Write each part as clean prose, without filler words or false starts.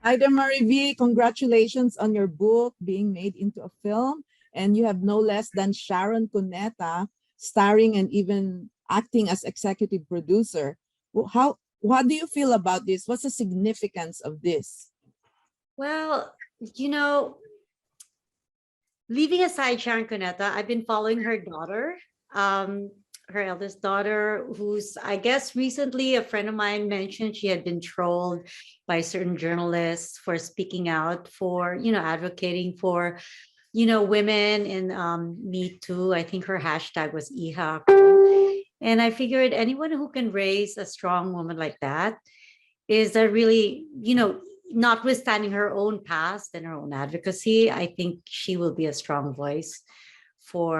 Ida Marie V, congratulations on your book being made into a film. And you have no less than Sharon Cuneta starring and even acting as executive producer. What do you feel about this? What's the significance of this? Well, you know, leaving aside Sharon Cuneta, I've been following her daughter, um, her eldest daughter, who's, I guess, recently a friend of mine mentioned she had been trolled by certain journalists for speaking out for, advocating for, women in Me Too. I think her hashtag was Iha. And I figured anyone who can raise a strong woman like that is a really, notwithstanding her own past and her own advocacy, I think she will be a strong voice for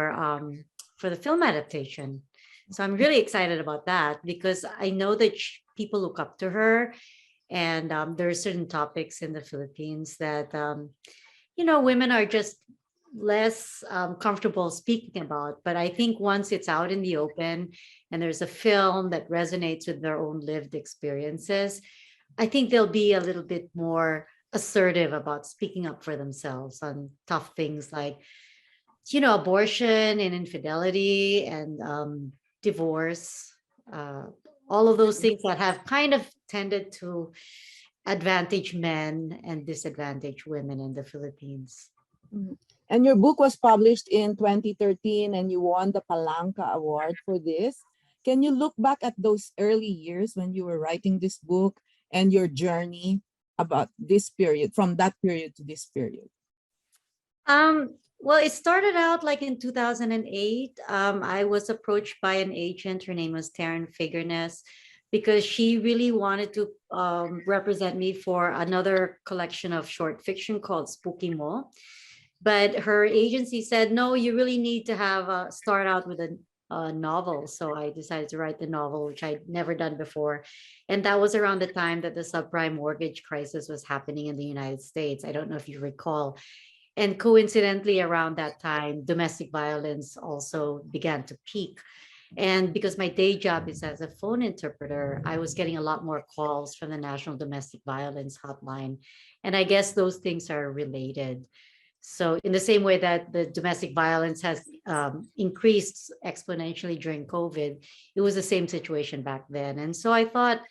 the film adaptation. So I'm really excited about that because I know that people look up to her, and there are certain topics in the Philippines that women are just less comfortable speaking about. But I think once it's out in the open and there's a film that resonates with their own lived experiences, I think they'll be a little bit more assertive about speaking up for themselves on tough things like, abortion and infidelity and divorce, uh, all of those things that have kind of tended to advantage men and disadvantage women in the Philippines. Mhm. And your book was published in 2013 and you won the Palanca Award for this. Can you look back at those early years when you were writing this book and your journey about this period, from that period to this period? Well, it started out like in 2008. I was approached by an agent. Her name was Taryn Figurness, because she really wanted to represent me for another collection of short fiction called Spooky Mo. But her agency said, no, you really need to have start out with a novel. So I decided to write the novel, which I'd never done before. And that was around the time that the subprime mortgage crisis was happening in the United States. I don't know if you recall. And coincidentally, around that time, domestic violence also began to peak. And because my day job is as a phone interpreter, I was getting a lot more calls from the National Domestic Violence Hotline. And I guess those things are related. So, in the same way that the domestic violence has increased exponentially during COVID, it was the same situation back then. And so I thought,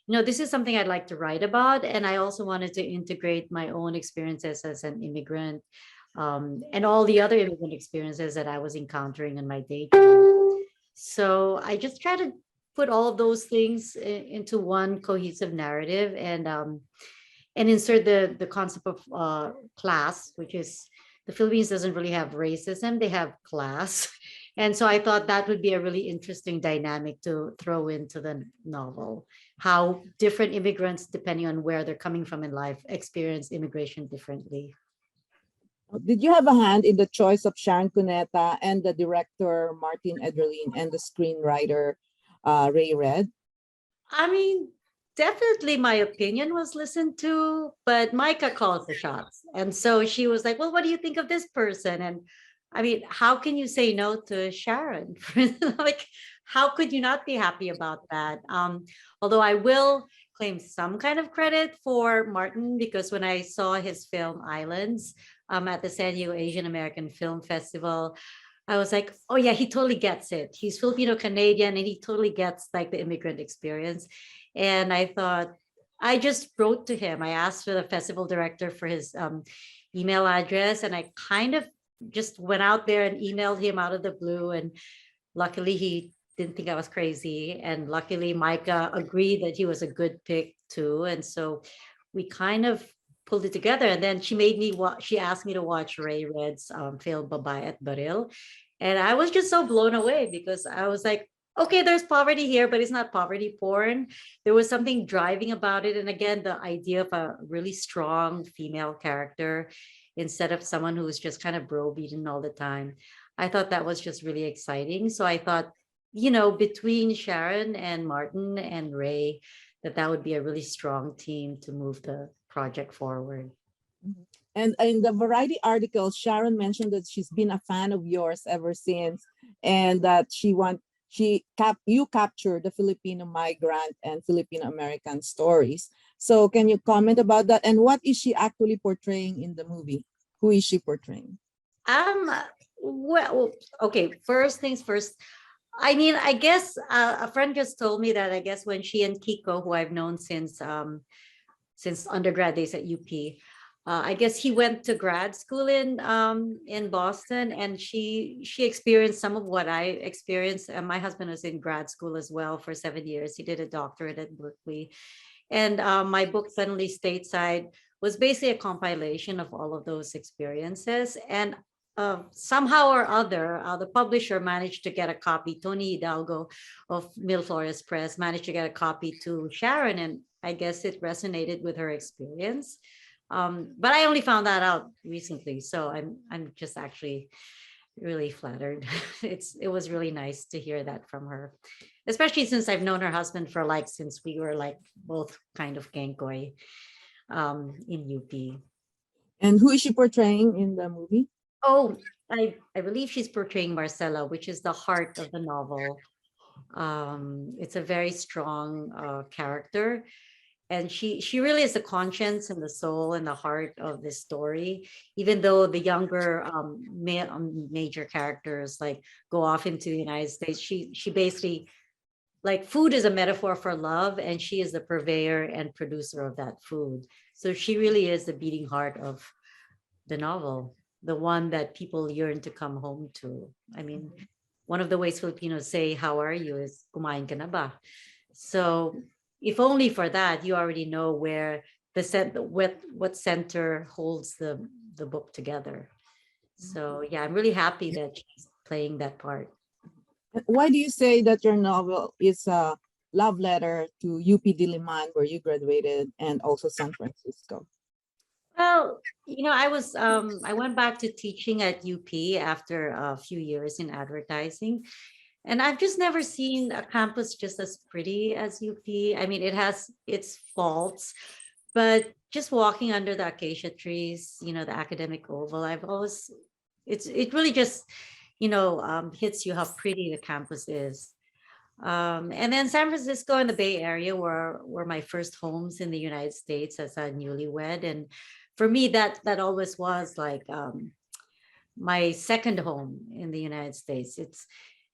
this is something I'd like to write about. And I also wanted to integrate my own experiences as an immigrant, and all the other immigrant experiences that I was encountering in my day job. So I just try to put all of those things into one cohesive narrative, and insert the concept of class, which is the Philippines doesn't really have racism, they have class. And so I thought that would be a really interesting dynamic to throw into the novel, how different immigrants, depending on where they're coming from in life, experience immigration differently. Did you have a hand in the choice of Sharon Cuneta and the director Martin Ederlin and the screenwriter Ray Red? I mean, definitely my opinion was listened to, but Micah calls the shots. And so she was like, well, what do you think of this person? And I mean, how can you say no to Sharon? Like, how could you not be happy about that? Although I will claim some kind of credit for Martin, because when I saw his film Islands at the San Diego Asian American Film Festival, I was like, oh yeah, he totally gets it. He's Filipino Canadian and he totally gets like the immigrant experience. And I thought, I just wrote to him. I asked for the festival director for his email address, and I kind of just went out there and emailed him out of the blue. And luckily, he didn't think I was crazy. And luckily, Micah agreed that he was a good pick too. And so we kind of pulled it together. And then she made me watch, she asked me to watch Ray Red's film Babae at Baril. And I was just so blown away because I was like, okay, there's poverty here, but it's not poverty porn. There was something driving about it. And again, the idea of a really strong female character instead of someone who's just kind of browbeaten all the time. I thought that was just really exciting. So I thought, between Sharon and Martin and Ray, that would be a really strong team to move the project forward. Mhm. And in the Variety article, Sharon mentioned that she's been a fan of yours ever since, and that you capture the Filipino migrant and Filipino American stories. So can you comment about that? And what is she actually portraying in the movie? Who is she portraying? Um, well, okay, first things first. I mean, I guess a friend just told me that I guess when she and Kiko, who I've known since undergrad days at UP, I guess he went to grad school in Boston, and she experienced some of what I experienced. My husband was in grad school as well for 7 years. He did a doctorate at Berkeley, and my book Suddenly Stateside was basically a compilation of all of those experiences. And somehow or other, the publisher managed to get a copy. Tony Hidalgo of Mil Flores Press managed to get a copy to Sharon, and I guess it resonated with her experience. But I only found that out recently, so I'm just actually really flattered. It was really nice to hear that from her, especially since I've known her husband for like since we were like both kind of Genkoy in UP. And who is she portraying in the movie? Oh, I believe she's portraying Marcella, which is the heart of the novel. It's a very strong character, and she really is the conscience and the soul and the heart of this story. Even though the younger major characters like go off into the United States, she basically, like, food is a metaphor for love, and she is the purveyor and producer of that food. So she really is the beating heart of the novel, the one that people yearn to come home to. I mean, one of the ways Filipinos say "How are you?" is "Kumain ka na ba?" So, if only for that, you already know where what center holds the book together. So yeah, I'm really happy that she's playing that part. Why do you say that your novel is a love letter to UP Diliman, where you graduated, and also San Francisco? Well, I went back to teaching at UP after a few years in advertising. And I've just never seen a campus just as pretty as UP. I mean, it has its faults, but just walking under the acacia trees, the academic oval, it really just, hits you how pretty the campus is. And then San Francisco and the Bay Area were my first homes in the United States as a newlywed. And for me, that always was like my second home in the United States.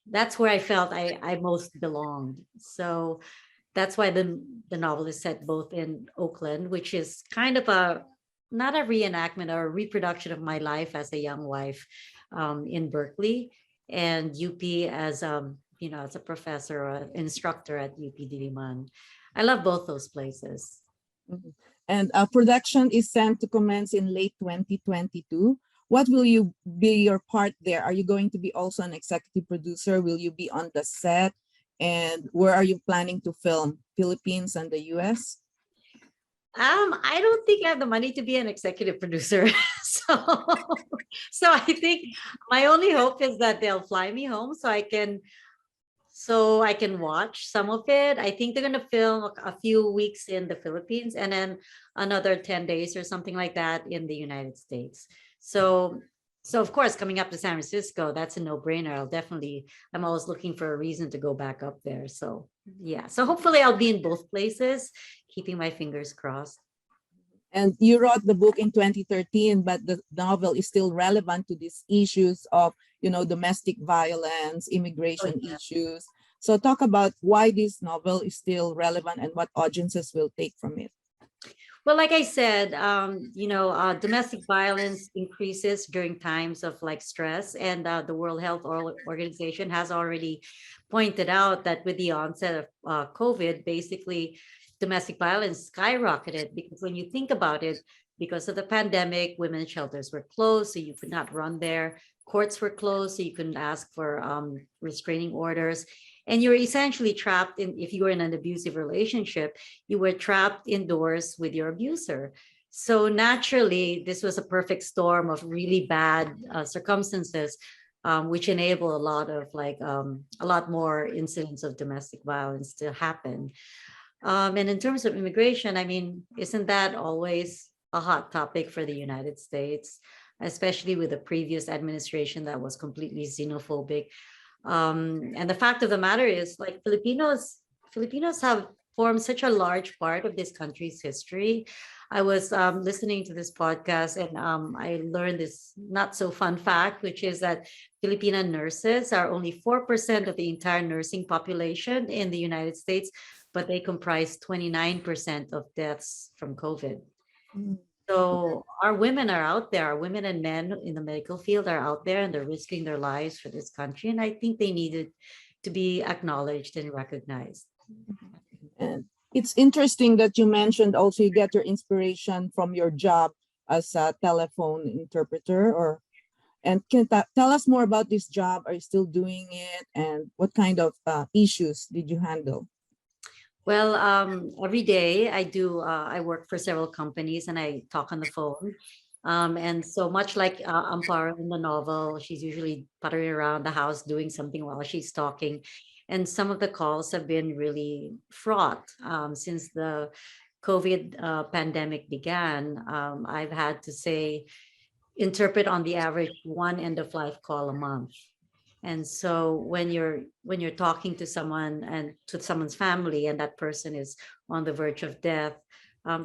That's where I felt I most belonged. So that's why the novel is set both in Oakland, which is kind of not a reenactment or a reproduction of my life as a young wife in Berkeley, and UP as a professor or instructor at UP Diliman. I love both those places. Mhm. And production is set to commence in late 2022. What will you be your part there? Are you going to be also an executive producer? Will you be on the set? And where are you planning to film? Philippines and the US? I don't think I have the money to be an executive producer. So I think my only hope is that they'll fly me home so I can watch some of it. I think they're going to film a few weeks in the Philippines and then another 10 days or something like that in the United States. So of course, coming up to San Francisco, that's a no-brainer. I'm always looking for a reason to go back up there. So yeah, so hopefully I'll be in both places, keeping my fingers crossed. And you wrote the book in 2013, but the novel is still relevant to these issues of, domestic violence, immigration issues. So talk about why this novel is still relevant and what audiences will take from it. Well, like I said, domestic violence increases during times of like stress, and the World Health Organization has already pointed out that with the onset of COVID, basically domestic violence skyrocketed because when you think about it, because of the pandemic, women's shelters were closed, so you could not run there. Courts were closed, so you couldn't ask for restraining orders. And you're essentially trapped if you were in an abusive relationship, you were trapped indoors with your abuser. So naturally, this was a perfect storm of really bad circumstances, which enable a lot more incidents of domestic violence to happen. And in terms of immigration, I mean, isn't that always a hot topic for the United States, especially with the previous administration that was completely xenophobic? And the fact of the matter is, like, Filipinos have formed such a large part of this country's history. I was listening to this podcast, and I learned this not so fun fact, which is that Filipina nurses are only 4% of the entire nursing population in the United States, but they comprise 29% of deaths from COVID. Mm. So our women are out there, our women and men in the medical field are out there, and they're risking their lives for this country. And I think they needed to be acknowledged and recognized. And it's interesting that you mentioned also you get your inspiration from your job as a telephone interpreter, or and can tell us more about this job. Are you still doing it, and what kind of issues did you handle? Well, every day I work for several companies and I talk on the phone. And so much like Amparo in the novel, she's usually puttering around the house doing something while she's talking. And some of the calls have been really fraught since the COVID pandemic began. I've had to say, interpret on the average one end of life call a month. And so when you're talking to someone and to someone's family, and that person is on the verge of death,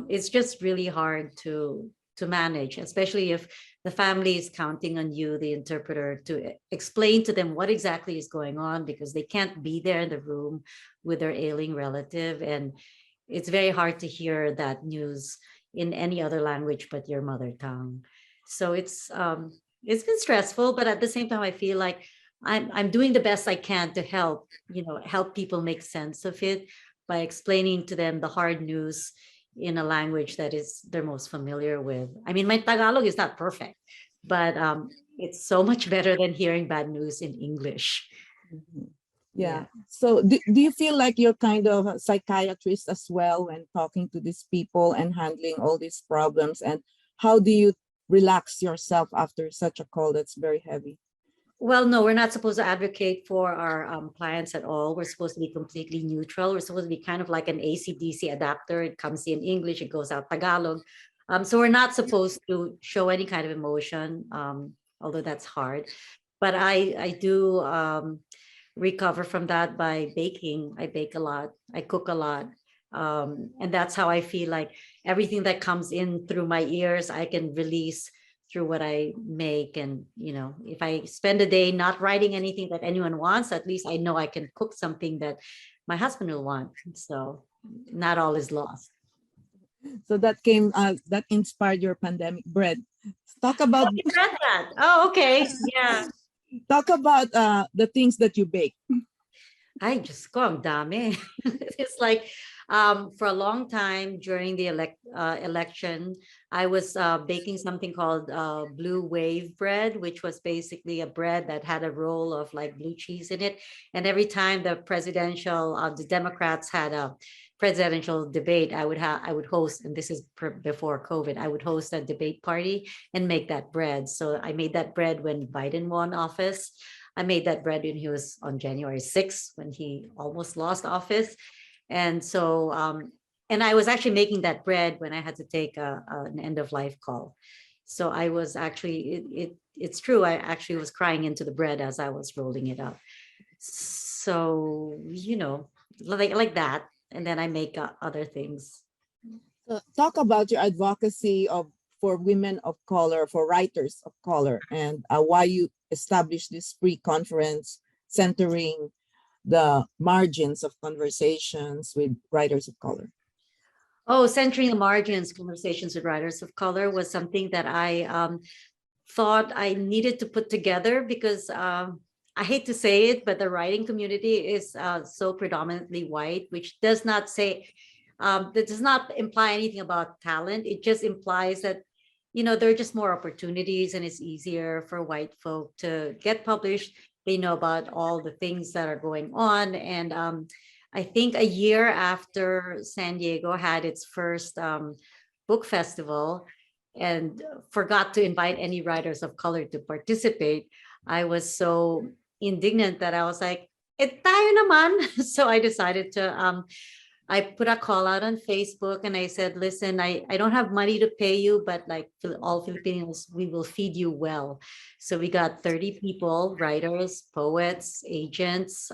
it's just really hard to manage, especially if the family is counting on you, the interpreter, to explain to them what exactly is going on, because they can't be there in the room with their ailing relative. And it's very hard to hear that news in any other language but your mother tongue. So it's been stressful, but at the same time, I feel like I'm doing the best I can to help, help people make sense of it by explaining to them the hard news in a language that is they're most familiar with. I mean, my Tagalog is not perfect, but it's so much better than hearing bad news in English. Mhm. Yeah. Yeah. So do you feel like you're kind of a psychiatrist as well when talking to these people and handling all these problems? And how do you relax yourself after such a call that's very heavy? Well, no, we're not supposed to advocate for our clients at all. We're supposed to be completely neutral. We're supposed to be kind of like an AC/DC adapter. It comes in English, it goes out Tagalog. So we're not supposed to show any kind of emotion, although that's hard. But I do recover from that by baking. I bake a lot. I cook a lot. And that's how I feel like everything that comes in through my ears, I can release through what I make. And, if I spend a day not writing anything that anyone wants, at least I know I can cook something that my husband will want. So not all is lost. So that inspired your pandemic bread. Talk Oh, about you read that. Oh, okay. Yeah. the things that you bake. I just go ang dami. It's like for a long time during the election, I was baking something called blue wave bread, which was basically a bread that had a roll of like blue cheese in it. And every time the Democrats had a presidential debate, I would host, and this is before COVID, I would host a debate party and make that bread. So I made that bread when Biden won office. I made that bread when he was on January 6th, when he almost lost office. And so, and I was actually making that bread when I had to take an end of life call. So I was actually, it's true, I actually was crying into the bread as I was rolling it up. So, like that. And then I make other things. So talk about your advocacy for women of color, for writers of color, and why you established this free conference centering the margins of conversations with writers of color. Oh, centering the margins, conversations with writers of color was something that I thought I needed to put together because I hate to say it, but the writing community is so predominantly white, which does not say, that does not imply anything about talent. It just implies that, there are just more opportunities and it's easier for white folk to get published. They know about all the things that are going on. And I think a year after San Diego had its first book festival and forgot to invite any writers of color to participate, I was so indignant that I was like, tayo naman. So I decided to I put a call out on Facebook and I said, listen, I don't have money to pay you, but like all Filipinos, we will feed you well. So we got 30 people, writers, poets, agents,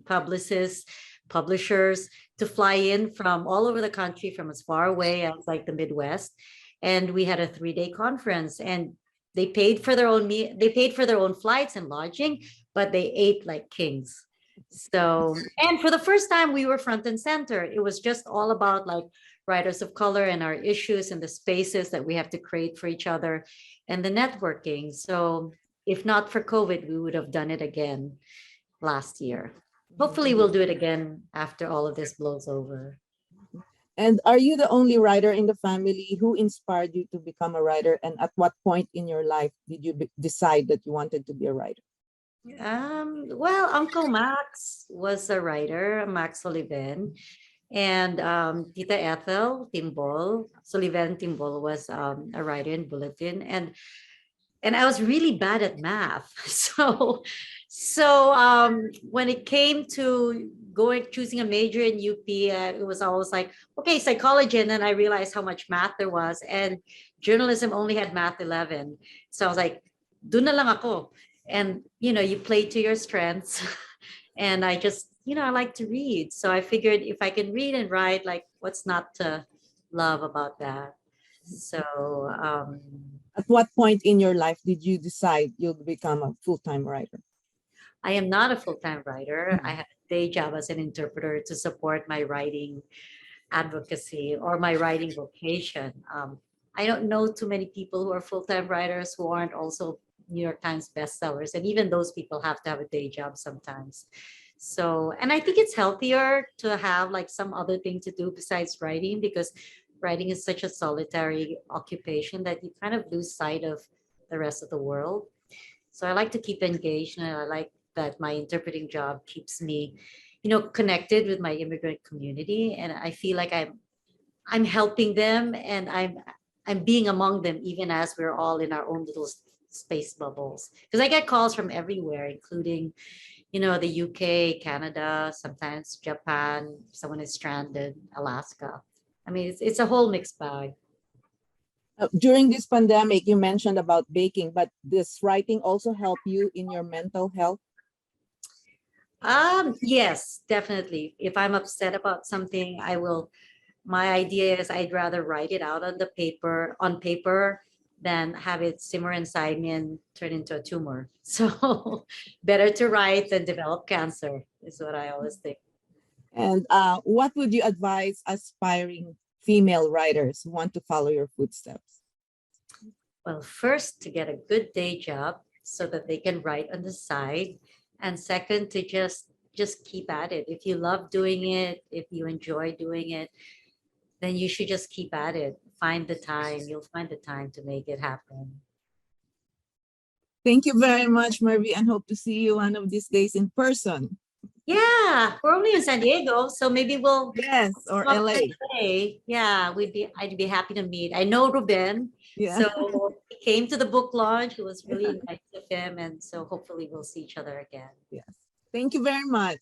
publicists, publishers, to fly in from all over the country, from as far away as like the Midwest. And we had a 3-day conference, and they paid for their own they paid for their own flights and lodging, but they ate like kings. So, and for the first time, we were front and center. It was just all about like writers of color and our issues and the spaces that we have to create for each other and the networking. So if not for COVID, we would have done it again last year. Hopefully we'll do it again after all of this blows over. And are you the only writer in the family? Who inspired you to become a writer? And at what point in your life did you decide that you wanted to be a writer? Well, Uncle Max was a writer, Max Sullivan, and Tita Ethel Timbol, Sullivan Timbol was a writer in Bulletin, and I was really bad at math. So when it came to choosing a major in UP, it was always like, okay, psychology. And then I realized how much math there was, and journalism only had math 11. So I was like, dun na lang ako. And, you play to your strengths. And I just, I like to read. So I figured if I can read and write, like, what's not to love about that? So, at what point in your life did you decide you'll become a full-time writer? I am not a full-time writer. I have a day job as an interpreter to support my writing advocacy or my writing vocation. I don't know too many people who are full-time writers who aren't also New York Times bestsellers. And even those people have to have a day job sometimes. So, and I think it's healthier to have like some other thing to do besides writing, because writing is such a solitary occupation that you kind of lose sight of the rest of the world. So I like to keep engaged, and I like that my interpreting job keeps me, connected with my immigrant community. And I feel like I'm helping them, and I'm being among them, even as we're all in our own little space bubbles. Because I get calls from everywhere, including, the UK, Canada, sometimes Japan, someone is stranded, Alaska. I mean, it's a whole mixed bag. During this pandemic, you mentioned about baking, but does writing also help you in your mental health? Yes, definitely. If I'm upset about something, my idea is I'd rather write it out on paper than have it simmer inside me and turn into a tumor. So better to write than develop cancer is what I always think. And what would you advise aspiring female writers who want to follow your footsteps? Well, first, to get a good day job so that they can write on the side. And second, to just keep at it. If you love doing it, if you enjoy doing it, then you should just keep at it. Find the time. You'll find the time to make it happen. Thank you very much, Marvi, and hope to see you one of these days in person. Yeah, we're only in San Diego, so maybe we'll or LA. Yeah, I'd be happy to meet. I know Ruben, so he came to the book launch. It was really nice of him, and so hopefully we'll see each other again. Yes. Thank you very much.